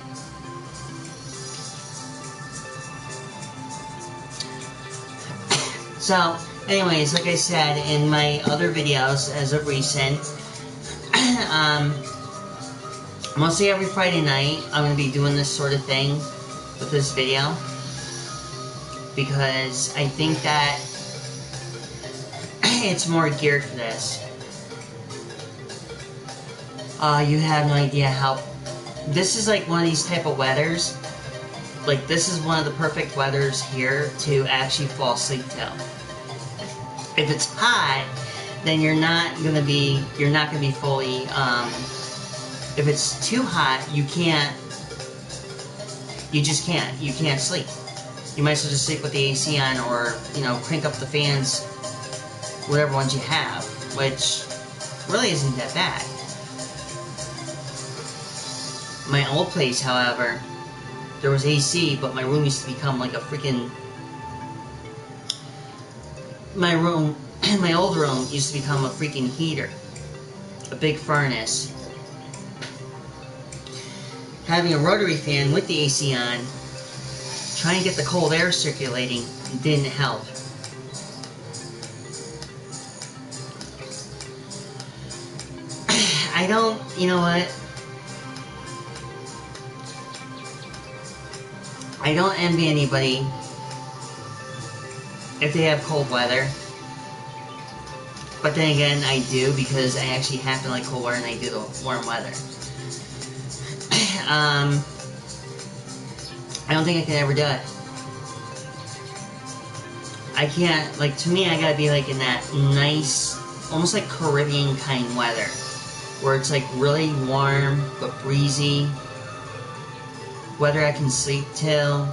Speaker 1: So, anyways, like I said in my other videos as of recent, mostly every Friday night I'm going to be doing this sort of thing with this video, because I think that it's more geared for this. You have no idea how... This is like one of these type of weathers. Like, this is one of the perfect weathers here to actually fall asleep to. If it's hot, then you're not gonna be fully, if it's too hot, you can't sleep. You might as well just sleep with the AC on, or, you know, crank up the fans, whatever ones you have, which really isn't that bad. My old place, however, there was AC, but my room used to become like a freaking... My room my old room used to become a freaking heater. A big furnace. Having a rotary fan with the AC on, trying to get the cold air circulating, didn't help. You know what? I don't envy anybody if they have cold weather. But then again, I do, because I actually happen to like cold weather and I do the warm weather. I don't think I can ever do it. I can't, like, to me, I gotta be like in that nice, almost like Caribbean kind weather, where it's like really warm but breezy, weather I can sleep till.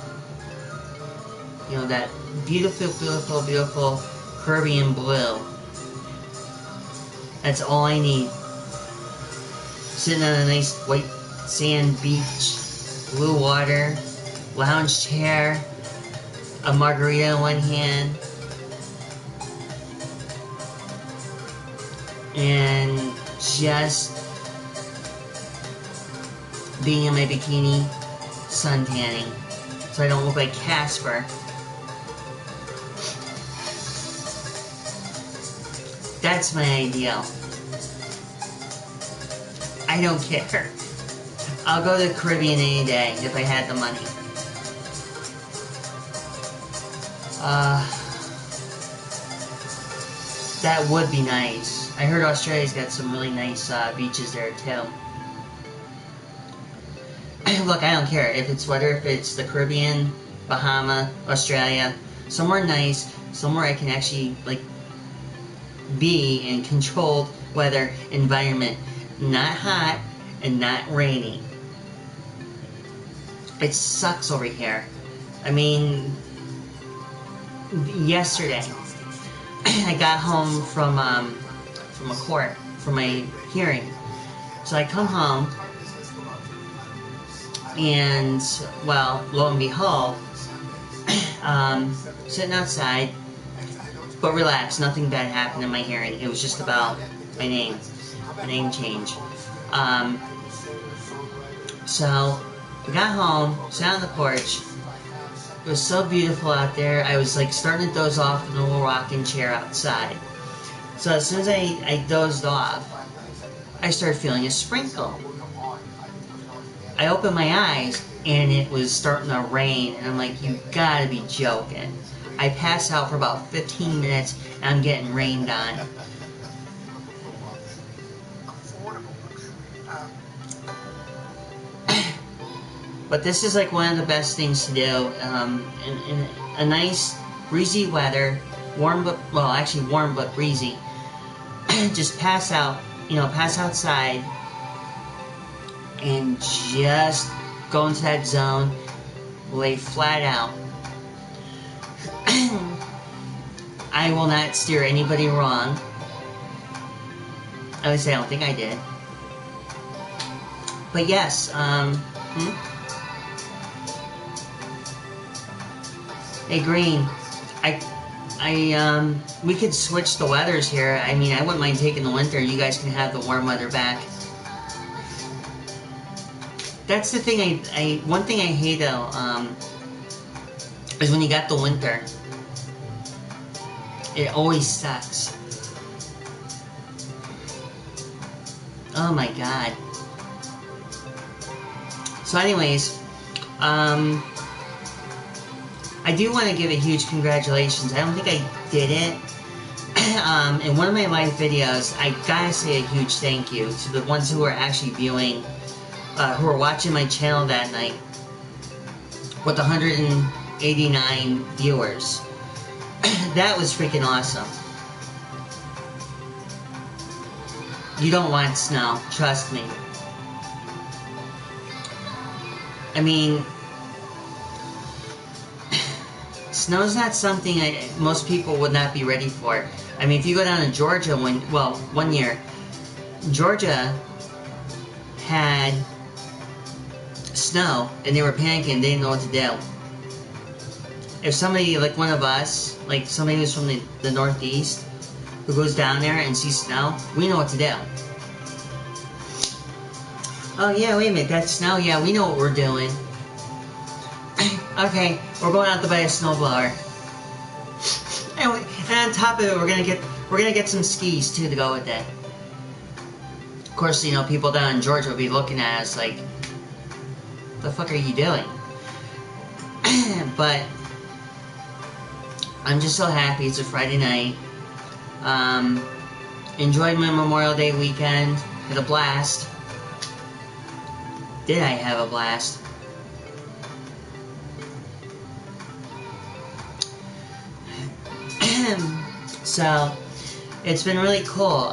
Speaker 1: You know, that beautiful, beautiful, beautiful Caribbean blue. That's all I need. Sitting on a nice white sand beach, blue water, lounge chair, a margarita in one hand, and just being in my bikini, sun tanning, so I don't look like Casper. That's my ideal. I don't care. I'll go to the Caribbean any day if I had the money. That would be nice. I heard Australia's got some really nice beaches there too. Look, I don't care if it's whether if it's the Caribbean, Bahama, Australia, somewhere nice, somewhere I can actually like be in controlled weather environment, not hot and not rainy. It sucks over here. I mean, yesterday I got home from a court for my hearing. So I come home, and well, lo and behold, sitting outside, but relax, nothing bad happened in my hearing. It was just about my name change. So I got home, sat on the porch. It was so beautiful out there. I was like starting to doze off in a little rocking chair outside. So as soon as I dozed off, I started feeling a sprinkle. I opened my eyes and it was starting to rain, and I'm like, you gotta be joking. I passed out for about 15 minutes and I'm getting rained on. But this is like one of the best things to do in a nice breezy weather, warm but, well, actually warm but breezy. Just pass out, pass outside and just go into that zone, lay flat out. I will not steer anybody wrong. At least I don't think I did. But yes, Hey Green, we could switch the weathers here. I mean, I wouldn't mind taking the winter. You guys can have the warm weather back. That's the thing. One thing I hate though, is when you got the winter. It always sucks. Oh my god. So anyways, I do want to give a huge congratulations. I don't think I did it. In one of my live videos, I gotta say a huge thank you to the ones who are actually viewing, who are watching my channel that night, with 189 viewers. That was freaking awesome. You don't want snow, trust me. I mean, snow's not something most people would not be ready for. I mean, if you go down to Georgia, one year, Georgia had snow, and they were panicking, they didn't know what to do. If somebody, like one of us, like somebody who's from the Northeast, who goes down there and sees snow, we know what to do. Oh yeah, wait a minute, that's snow? Yeah, we know what we're doing. Okay, we're going out to buy a snowblower. And on top of it, we're gonna get some skis too to go with it. Of course, you know, people down in Georgia will be looking at us like, the fuck are you doing? But I'm just so happy it's a Friday night. Enjoyed my Memorial Day weekend. Had a blast. Did I have a blast? So, it's been really cool.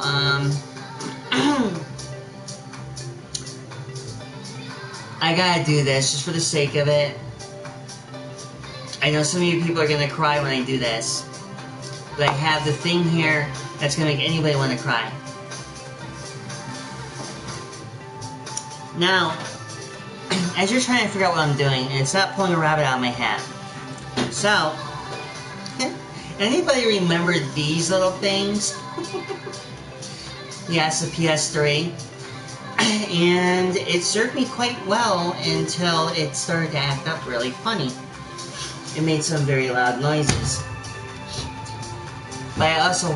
Speaker 1: I gotta do this just for the sake of it. I know some of you people are gonna cry when I do this, but I have the thing here that's gonna make anybody want to cry. Now, as you're trying to figure out what I'm doing, and it's not pulling a rabbit out of my hat. So, anybody remember these little things? Yes, the PS3. And it served me quite well until it started to act up really funny. It made some very loud noises. But I also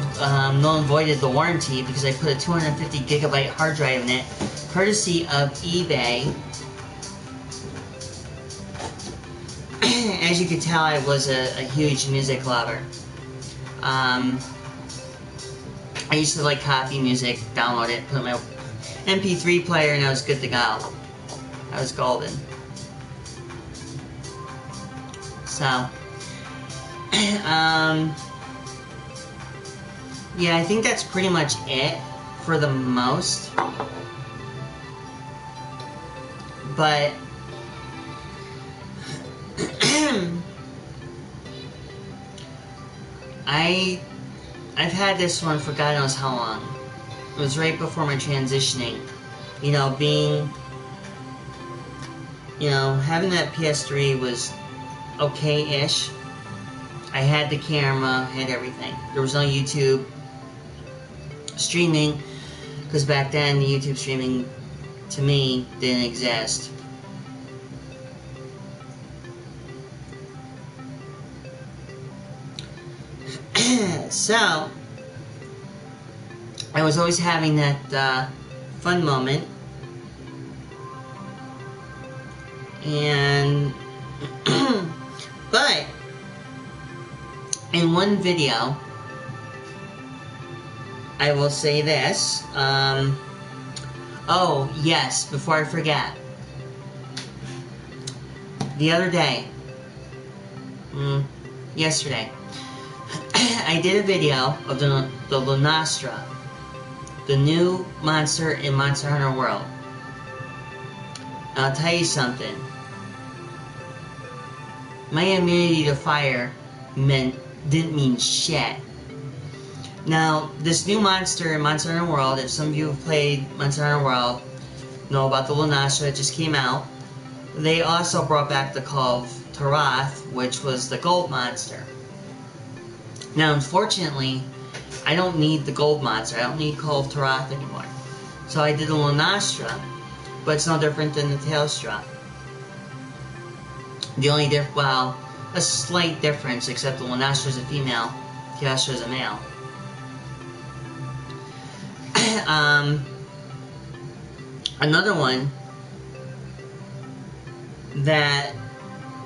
Speaker 1: null and voided the warranty because I put a 250 gigabyte hard drive in it, courtesy of eBay. As you can tell, I was a huge music lover. I used to like copy music, download it, put it in my MP3 player, and I was good to go. I was golden. So, yeah, I think that's pretty much it for the most. But I've had this one for God knows how long. It was right before my transitioning. You know, having that PS3 was okay-ish. I had the camera, had everything. There was no YouTube streaming, because back then the YouTube streaming, to me, didn't exist. So, I was always having that fun moment, and but in one video, I will say this. Oh yes, before I forget, the other day, yesterday, I did a video of the Lunastra, the new monster in Monster Hunter World. And I'll tell you something. My immunity to fire didn't mean shit. Now, this new monster in Monster Hunter World, if some of you have played Monster Hunter World, know about the Lunastra that just came out. They also brought back the Call of Tarath, which was the gold monster. Now, unfortunately, I don't need the gold monster. I don't need Call of Tarath anymore. So I did the Lunastra, but it's no different than the Tailstra. The only well, a slight difference, except the Lunastra is a female, Tailstra is a male. Another one that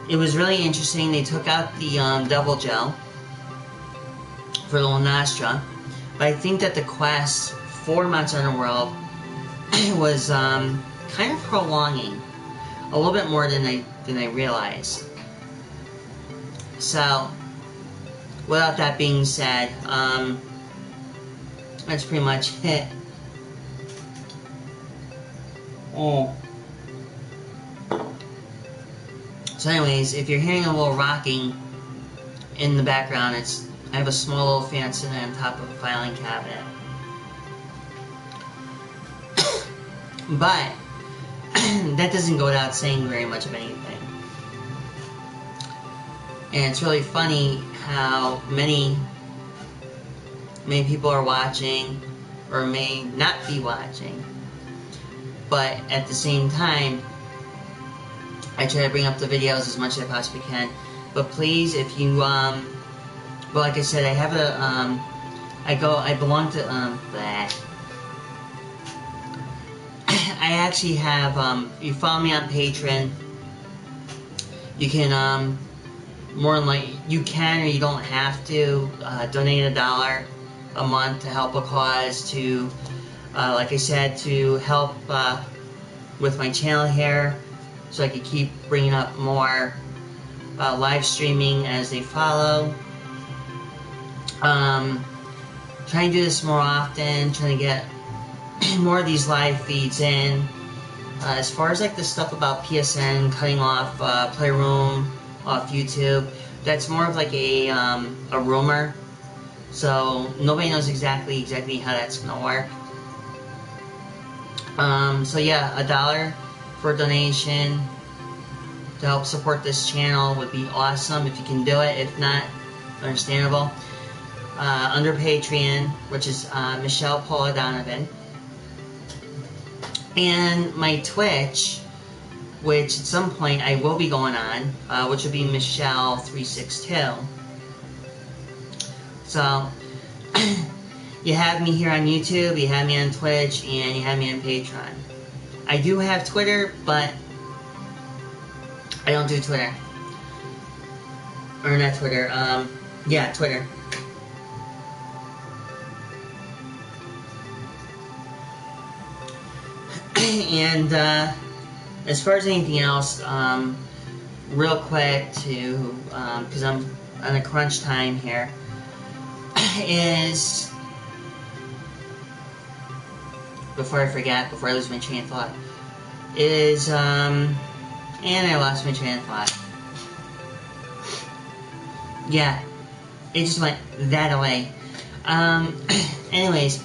Speaker 1: it was really interesting. They took out the Devil Gel for the Lunastra, but I think that the quest for Monster Hunter World was kind of prolonging a little bit more than I realized. So, without that being said, that's pretty much it. Oh. So anyways, if you're hearing a little rocking in the background, I have a small little fan sitting on top of a filing cabinet. But that doesn't go without saying very much of anything. And it's really funny how many many people are watching or may not be watching. But at the same time, I try to bring up the videos as much as I possibly can. But please, if you, well, like I said, I have a, I belong to, bleh. I actually have, if you follow me on Patreon, you can, more than like, you can or you don't have to, donate $1 a month to help a cause, to, like I said, to help, with my channel here, so I can keep bringing up more, live streaming as they follow. Trying to do this more often, trying to get more of these live feeds in. As far as like the stuff about PSN cutting off Playroom off YouTube, that's more of like a rumor. So nobody knows exactly how that's gonna work. So yeah, $1 for a donation to help support this channel would be awesome if you can do it. If not, understandable. Under Patreon, which is Michelle Paula Donovan. And my Twitch, which at some point I will be going on, which will be Michelle362. So, you have me here on YouTube, you have me on Twitch, and you have me on Patreon. I do have Twitter, but I don't do Twitter. Or not Twitter, yeah, Twitter. And as far as anything else, real quick to, because I'm on a crunch time here, is, before I forget, before I lose my train of thought, is, and I lost my train of thought. Yeah, it just went that away. Anyways,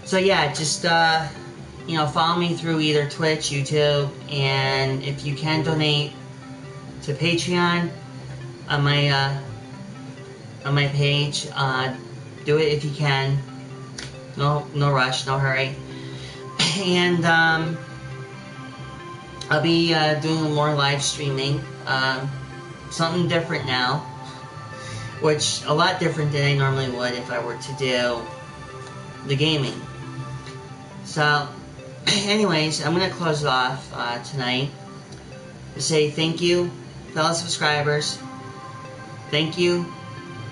Speaker 1: so yeah, just, you know, follow me through either Twitch, YouTube, and if you can donate to Patreon on my page, do it if you can. No rush, no hurry. And I'll be doing more live streaming, something different now, which a lot different than I normally would if I were to do the gaming. So, anyways, I'm going to close it off tonight to say thank you, fellow subscribers. Thank you,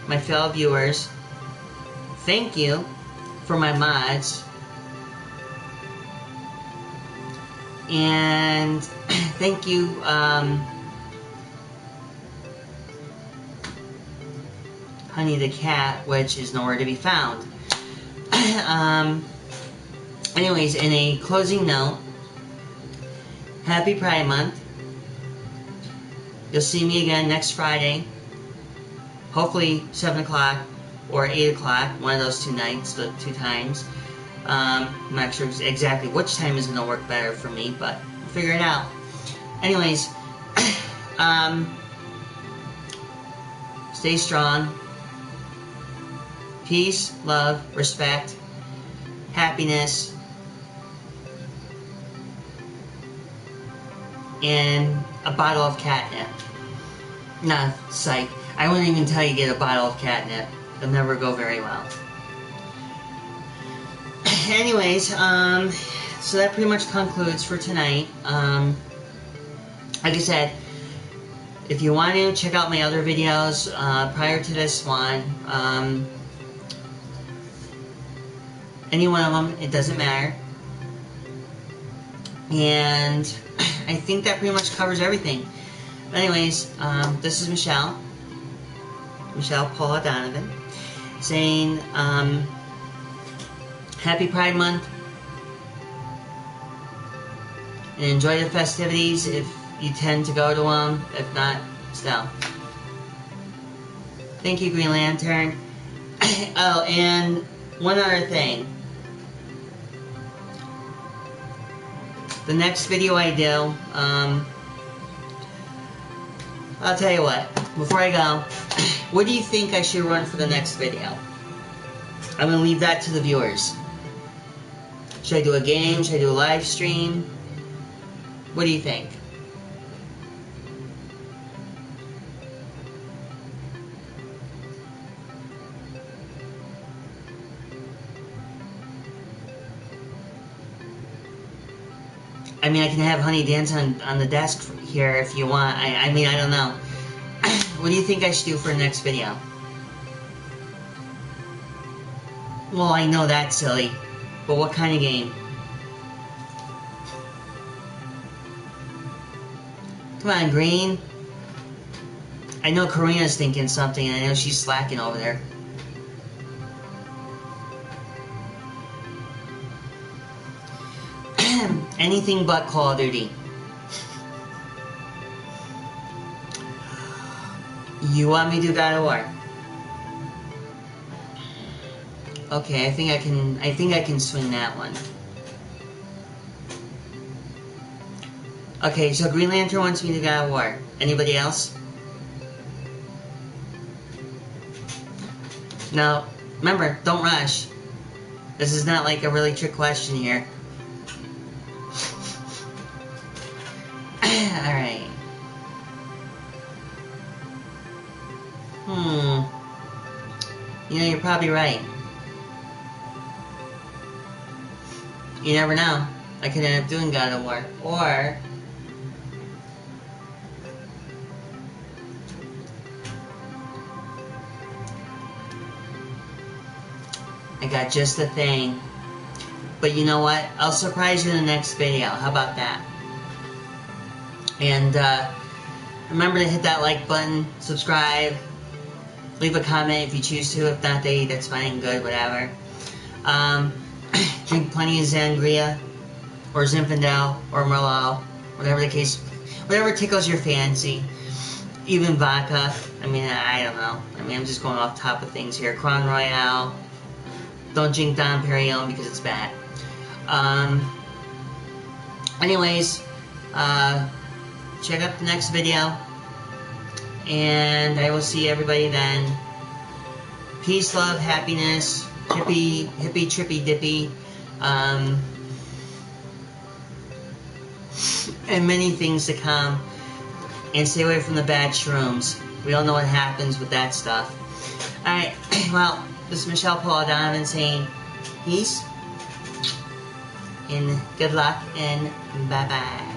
Speaker 1: my fellow viewers. Thank you for my mods. And thank you, Honey the cat, which is nowhere to be found. Anyways, in a closing note, happy Pride Month. You'll see me again next Friday. Hopefully 7 o'clock or 8 o'clock, one of those two nights, the two times. I'm not sure exactly which time is going to work better for me, but we'll figure it out. Anyways, stay strong. Peace, love, respect, happiness, and a bottle of catnip. Nah, psych. I wouldn't even tell you to get a bottle of catnip. It'll never go very well. Anyways, so that pretty much concludes for tonight. Like I said, if you want to check out my other videos prior to this one, any one of them, it doesn't matter. And I think that pretty much covers everything. But anyways, this is Michelle Paula Donovan, saying happy Pride Month, and enjoy the festivities if you tend to go to them. If not, still. Thank you, Green Lantern. Oh, and one other thing. The next video I do, I'll tell you what, before I go, what do you think I should run for the next video? I'm gonna leave that to the viewers. Should I do a game? Should I do a live stream? What do you think? I mean, I can have Honey dance on the desk here if you want. I mean, I don't know. What do you think I should do for the next video? Well, I know that's silly, but what kind of game? Come on, Green. I know Karina's thinking something, and I know she's slacking over there. Anything but Call of Duty. You want me to do God of War? Okay, I think I can swing that one. Okay, so Green Lantern wants me to do God of War. Anybody else? Now, remember, don't rush. This is not like a really trick question here. Alright. You know, you're probably right. You never know. I could end up doing God of War. Or I got just the thing. But you know what? I'll surprise you in the next video. How about that? And remember to hit that like button, subscribe, leave a comment if you choose to. If not, that's fine, good, whatever. Drink plenty of Sangria, or Zinfandel, or Merlot, whatever the case, whatever tickles your fancy. Even vodka. I mean, I don't know. I mean, I'm just going off top of things here. Crown Royale. Don't drink Dom Perignon because it's bad. Anyways, check out the next video, and I will see everybody then. Peace, love, happiness, hippie, trippy, dippy, and many things to come. And stay away from the bad shrooms. We all know what happens with that stuff. Alright, well, this is Michelle Paula Donovan saying peace, and good luck, and bye-bye.